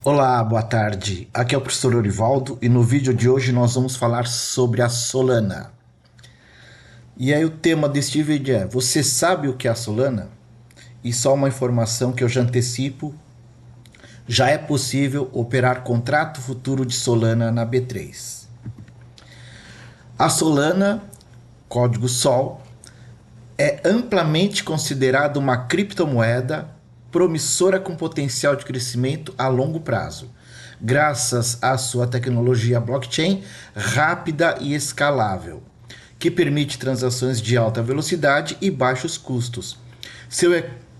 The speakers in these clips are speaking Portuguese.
Olá, boa tarde. Aqui é o professor Orivaldo e no vídeo de hoje nós vamos falar sobre a Solana. E aí o tema deste vídeo é: você sabe o que é a Solana? E só uma informação que eu já antecipo, já é possível operar contrato futuro de Solana na B3. A Solana, código SOL, é amplamente considerada uma criptomoeda promissora com potencial de crescimento a longo prazo, graças à sua tecnologia blockchain rápida e escalável, que permite transações de alta velocidade e baixos custos. Seu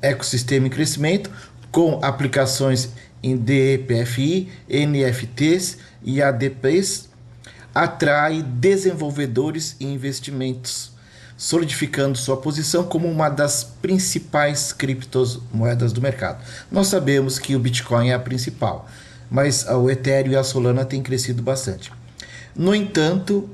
ecossistema em crescimento, com aplicações em DPFI, NFTs e ADPs, atrai desenvolvedores e investimentos, solidificando sua posição como uma das principais criptomoedas do mercado. Nós sabemos que o Bitcoin é a principal, mas o Ethereum e a Solana têm crescido bastante. No entanto,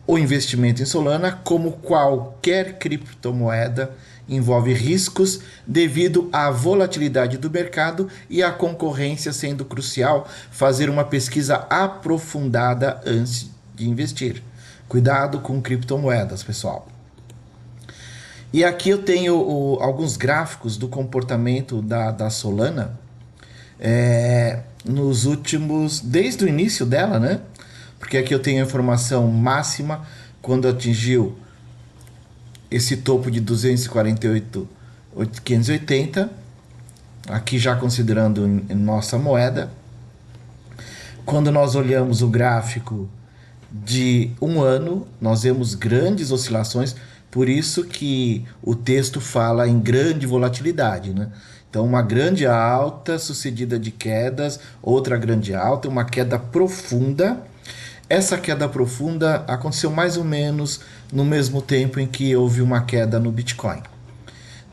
o investimento em Solana, como qualquer criptomoeda, envolve riscos devido à volatilidade do mercado e à concorrência, sendo crucial fazer uma pesquisa aprofundada antes de investir. Cuidado com criptomoedas, pessoal. E aqui eu tenho alguns gráficos do comportamento da Solana nos últimos, desde o início dela, né? Porque aqui eu tenho a informação máxima quando atingiu esse topo de 248.580, aqui já considerando em nossa moeda. Quando nós olhamos o gráfico de um ano, nós vemos grandes oscilações, por isso que o texto fala em grande volatilidade, né? Então, uma grande alta sucedida de quedas, outra grande alta, uma queda profunda. Essa queda profunda aconteceu mais ou menos no mesmo tempo em que houve uma queda no Bitcoin.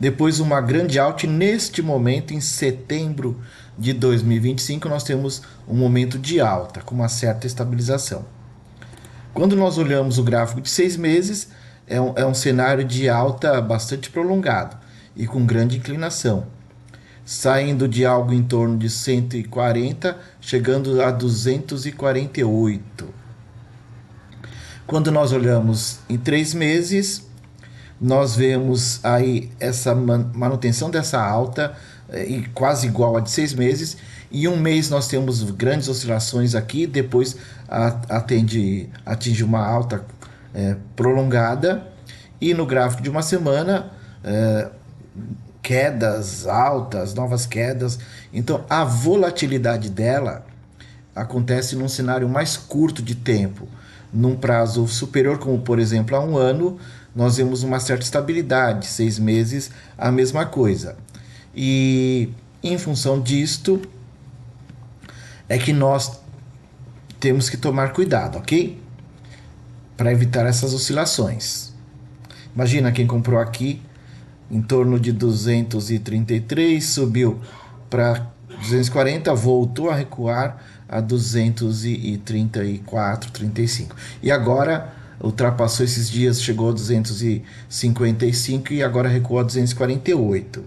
Depois uma grande alta e neste momento, em setembro de 2025, nós temos um momento de alta, com uma certa estabilização. Quando nós olhamos o gráfico de 6 meses, é um cenário de alta bastante prolongado e com grande inclinação, saindo de algo em torno de 140, chegando a 248. Quando nós olhamos em 3 meses, nós vemos aí essa manutenção dessa alta e quase igual a de 6 meses. Em um mês nós temos grandes oscilações aqui, depois atinge uma alta prolongada, e no gráfico de uma semana quedas altas, novas quedas. Então a volatilidade dela acontece num cenário mais curto de tempo. Num prazo superior, como por exemplo a um ano, nós vemos uma certa estabilidade. 6 meses, a mesma coisa. E em função disto é que nós temos que tomar cuidado, ok? Para evitar essas oscilações. Imagina quem comprou aqui em torno de 233, subiu para 240, voltou a recuar a 234, 35. E agora ultrapassou esses dias, chegou a 255 e agora recuou a 248.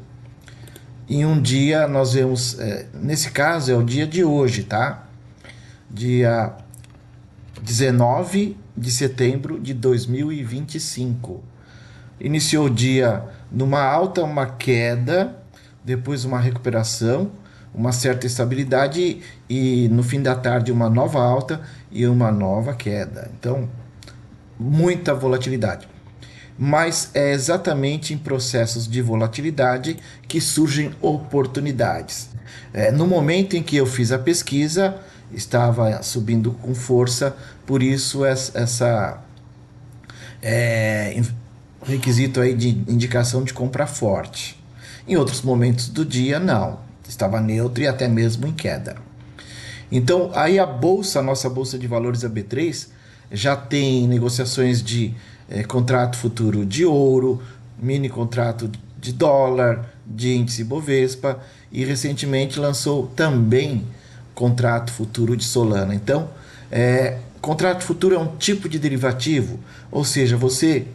Em um dia nós vemos, nesse caso é o dia de hoje, tá? Dia 19 de setembro de 2025. Iniciou o dia numa alta, uma queda, depois uma recuperação, uma certa estabilidade e no fim da tarde uma nova alta e uma nova queda. Então, muita volatilidade. Mas é exatamente em processos de volatilidade que surgem oportunidades. No momento em que eu fiz a pesquisa, estava subindo com força, por isso essa requisito aí de indicação de compra forte. Em outros momentos do dia, não. Estava neutro e até mesmo em queda. Então, aí a nossa bolsa de valores, a B3, já tem negociações de contrato futuro de ouro, mini contrato de dólar, de índice Bovespa, e recentemente lançou também contrato futuro de Solana. Então, contrato futuro é um tipo de derivativo, ou seja, você,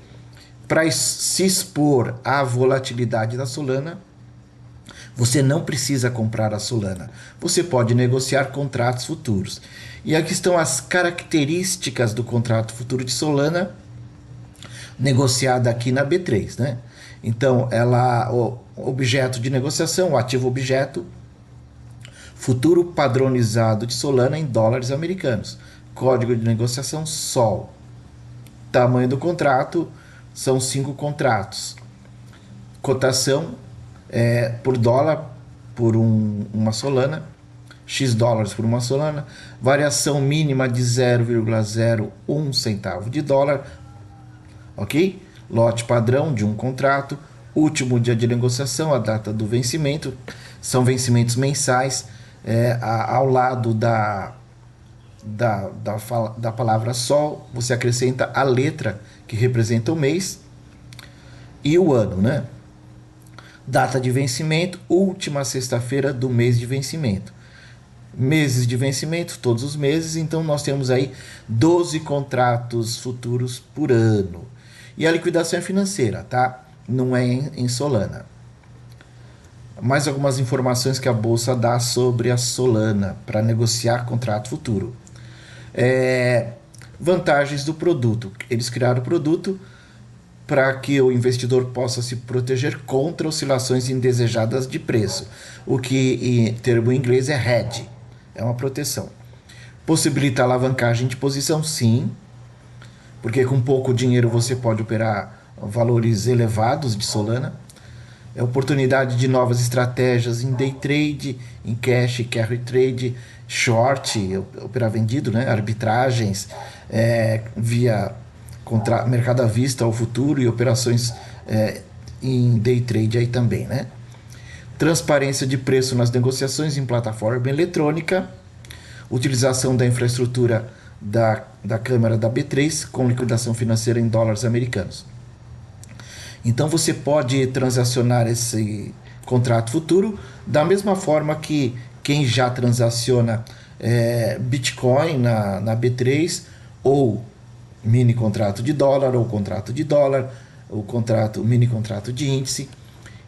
para se expor à volatilidade da Solana, Você não precisa comprar a Solana. Você pode negociar contratos futuros. E aqui estão as características do contrato futuro de Solana negociada aqui na B3, né? Então, o objeto de negociação, o ativo objeto, futuro padronizado de Solana em dólares americanos. Código de negociação SOL. Tamanho do contrato, são 5 contratos. Cotação por dólar por uma Solana, X dólares por uma Solana, variação mínima de 0,01 centavo de dólar, ok? Lote padrão de um contrato, último dia de negociação, a data do vencimento, são vencimentos mensais, ao lado da palavra SOL, você acrescenta a letra que representa o mês e o ano, né? Data de vencimento, última sexta-feira do mês de vencimento. Meses de vencimento, todos os meses, então nós temos aí 12 contratos futuros por ano. E a liquidação é financeira, tá? Não é em Solana. Mais algumas informações que a Bolsa dá sobre a Solana para negociar contrato futuro. Vantagens do produto. Eles criaram o produto para que o investidor possa se proteger contra oscilações indesejadas de preço, o que em termo em inglês é hedge, é uma proteção. Possibilita alavancagem de posição, sim, porque com pouco dinheiro você pode operar valores elevados de Solana. É oportunidade de novas estratégias em day trade, em cash, carry trade, short, operar vendido, né? Arbitragens, via mercado à vista ao futuro e operações em day trade aí também, né? Transparência de preço nas negociações em plataforma eletrônica, utilização da infraestrutura da câmara da B3 com liquidação financeira em dólares americanos. Então você pode transacionar esse contrato futuro da mesma forma que quem já transaciona Bitcoin na B3 ou mini contrato de dólar ou contrato de dólar, o mini contrato de índice.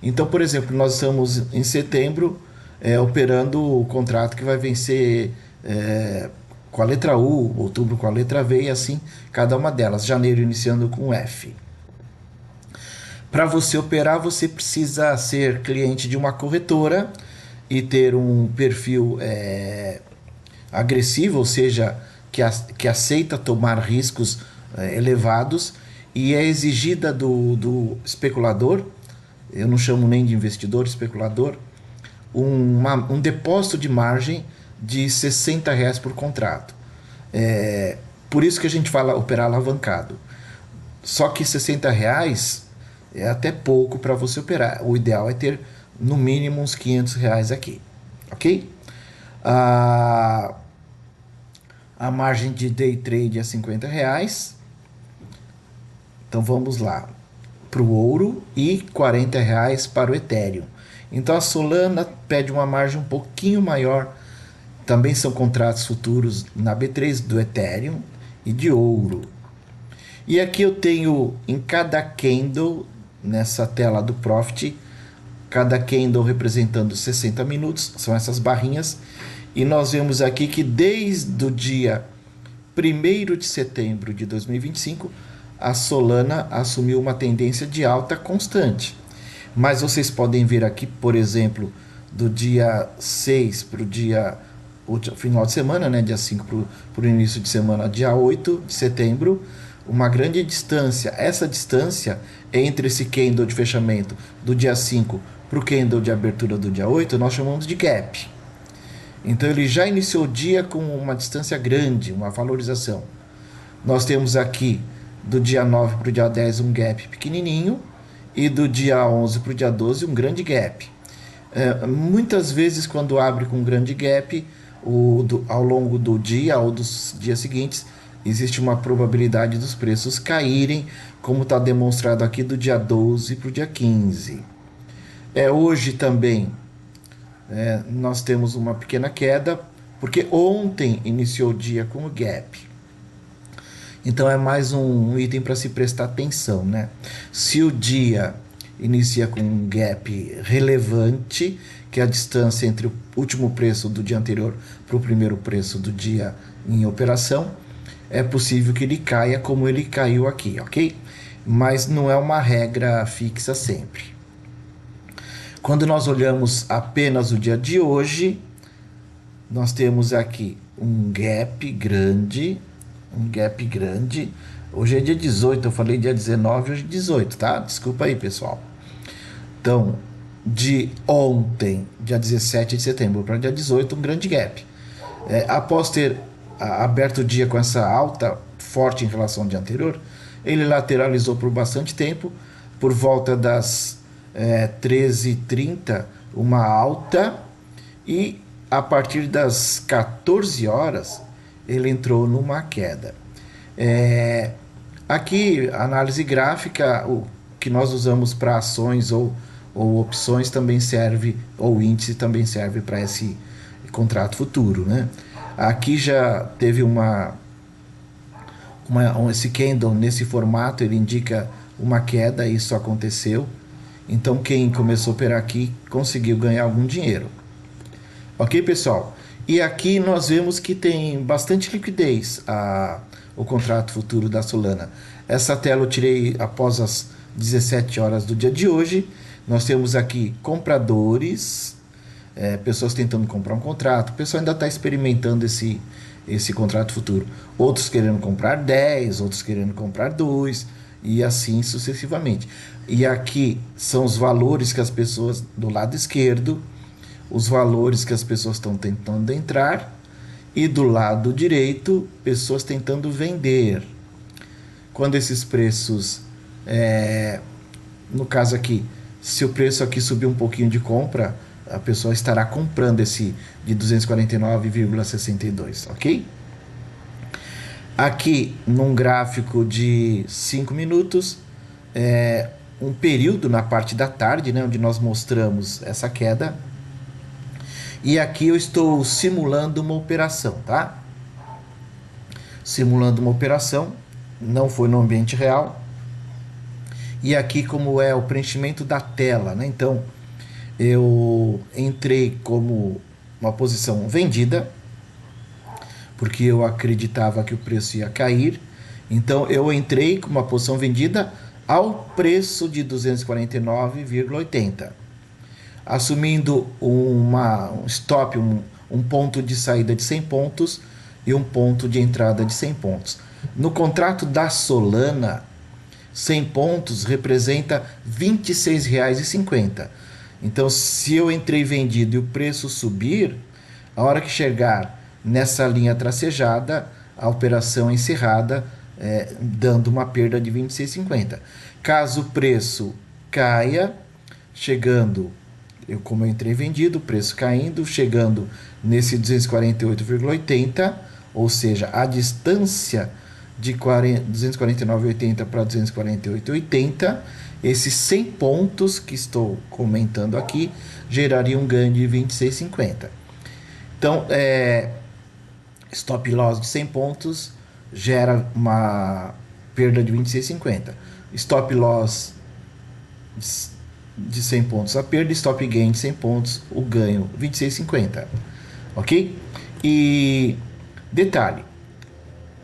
Então, por exemplo, nós estamos em setembro operando o contrato que vai vencer com a letra U, outubro com a letra V e assim cada uma delas, janeiro iniciando com F. Para você operar, você precisa ser cliente de uma corretora e ter um perfil agressivo, ou seja, que aceita tomar riscos elevados, e é exigida do especulador, eu não chamo nem de investidor, especulador, um depósito de margem de R$60 por contrato. Por isso que a gente fala operar alavancado. Só que R$60 é até pouco para você operar. O ideal é ter no mínimo uns R$500 aqui, ok? A margem de day trade é R$50. Então vamos lá para o ouro e R$40 para o Ethereum. Então a Solana pede uma margem um pouquinho maior. Também são contratos futuros na B3 do Ethereum e de ouro. E aqui eu tenho em cada candle, nessa tela do Profit, cada candle representando 60 minutos, são essas barrinhas. E nós vemos aqui que desde o dia 1º de setembro de 2025, a Solana assumiu uma tendência de alta constante. Mas vocês podem ver aqui, por exemplo, do dia 6 para o final de semana, né, dia 5 para o início de semana, dia 8 de setembro, uma grande distância. Essa distância entre esse candle de fechamento do dia 5 para o candle de abertura do dia 8, nós chamamos de gap. Então ele já iniciou o dia com uma distância grande, uma valorização. Nós temos aqui do dia 9 para o dia 10 um gap pequenininho e do dia 11 para o dia 12 um grande gap. Muitas vezes quando abre com um grande gap, ao longo do dia ou dos dias seguintes, existe uma probabilidade dos preços caírem, como está demonstrado aqui do dia 12 para o dia 15. Hoje também nós temos uma pequena queda, porque ontem iniciou o dia com o gap. Então é mais um item para se prestar atenção, né? Se o dia inicia com um gap relevante, que é a distância entre o último preço do dia anterior para o primeiro preço do dia em operação, é possível que ele caia como ele caiu aqui, ok? Mas não é uma regra fixa sempre. Quando nós olhamos apenas o dia de hoje, nós temos aqui um gap grande. Hoje é dia 18, eu falei dia 19, hoje é 18, tá? Desculpa aí, pessoal. Então, de ontem, dia 17 de setembro, para dia 18, um grande gap. Após ter aberto o dia com essa alta forte em relação ao dia anterior, ele lateralizou por bastante tempo, por volta das 13h30, uma alta, e a partir das 14 horas ele entrou numa queda. Aqui, análise gráfica, o que nós usamos para ações ou opções também serve, ou índice também serve para esse contrato futuro, né? Aqui já teve esse candle nesse formato, ele indica uma queda, isso aconteceu. Então quem começou a operar aqui conseguiu ganhar algum dinheiro. Ok, pessoal? E aqui nós vemos que tem bastante liquidez o contrato futuro da Solana. Essa tela eu tirei após as 17 horas do dia de hoje. Nós temos aqui compradores, pessoas tentando comprar um contrato. O pessoal ainda está experimentando esse contrato futuro. Outros querendo comprar 10, outros querendo comprar 2 e assim sucessivamente. E aqui são os valores que as pessoas do lado esquerdo, os valores que as pessoas estão tentando entrar, e do lado direito, pessoas tentando vender. Quando esses preços, no caso aqui, se o preço aqui subir um pouquinho de compra, a pessoa estará comprando esse de 249,62, ok? Aqui, num gráfico de 5 minutos, um período na parte da tarde, né, onde nós mostramos essa queda. E aqui eu estou simulando uma operação, tá? Simulando uma operação, não foi no ambiente real. E aqui como é o preenchimento da tela, né? Então, eu entrei como uma posição vendida, porque eu acreditava que o preço ia cair. Então, eu entrei com uma posição vendida ao preço de 249,80. Assumindo um stop, um ponto de saída de 100 pontos e um ponto de entrada de 100 pontos. No contrato da Solana, 100 pontos representa R$ 26,50. Então, se eu entrei vendido e o preço subir, a hora que chegar nessa linha tracejada, a operação é encerrada, dando uma perda de R$ 26,50. Caso o preço caia, chegando... como eu entrei vendido, o preço caindo, chegando nesse 248,80, ou seja, a distância de 249,80 para 248,80, esses 100 pontos que estou comentando aqui gerariam um ganho de 26,50. Então, stop loss de 100 pontos gera uma perda de 26,50. Stop loss de 100 pontos a perda, stop gain de 100 pontos, o ganho 26,50, ok? E detalhe,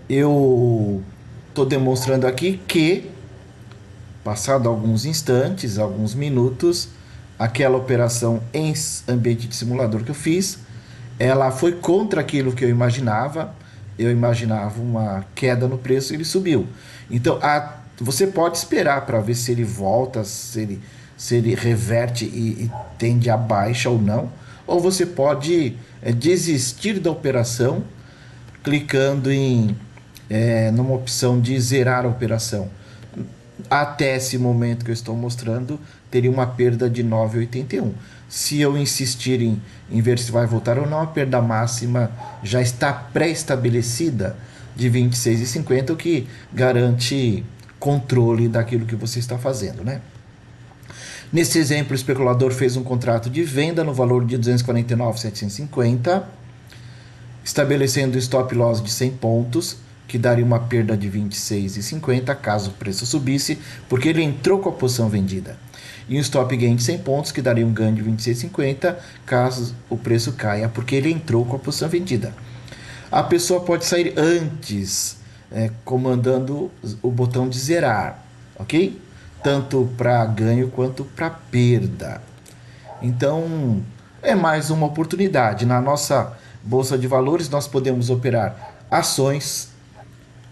eu estou demonstrando aqui que passado alguns instantes, alguns minutos, aquela operação em ambiente de simulador que eu fiz, ela foi contra aquilo que eu imaginava uma queda no preço e ele subiu. Então você pode esperar para ver se ele volta, se ele reverte e tende a baixa ou não, ou você pode desistir da operação clicando numa opção de zerar a operação. Até esse momento que eu estou mostrando, teria uma perda de 9,81. Se eu insistir em ver se vai voltar ou não, a perda máxima já está pré-estabelecida de 26,50, o que garante controle daquilo que você está fazendo, né? Nesse exemplo, o especulador fez um contrato de venda no valor de 249,750, estabelecendo stop loss de 100 pontos, que daria uma perda de 26,50 caso o preço subisse, porque ele entrou com a posição vendida. E um stop gain de 100 pontos, que daria um ganho de 26,50 caso o preço caia, porque ele entrou com a posição vendida. A pessoa pode sair antes, comandando o botão de zerar, ok? Tanto para ganho quanto para perda. Então, é mais uma oportunidade. Na nossa bolsa de valores, nós podemos operar ações,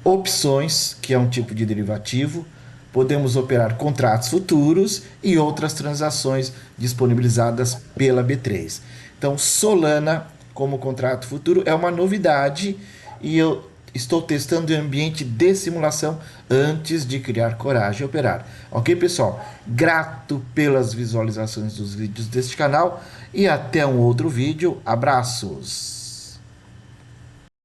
opções, que é um tipo de derivativo, podemos operar contratos futuros e outras transações disponibilizadas pela B3. Então, Solana como contrato futuro é uma novidade e eu estou testando em ambiente de simulação antes de criar coragem e operar. Ok, pessoal? Grato pelas visualizações dos vídeos deste canal e até um outro vídeo. Abraços!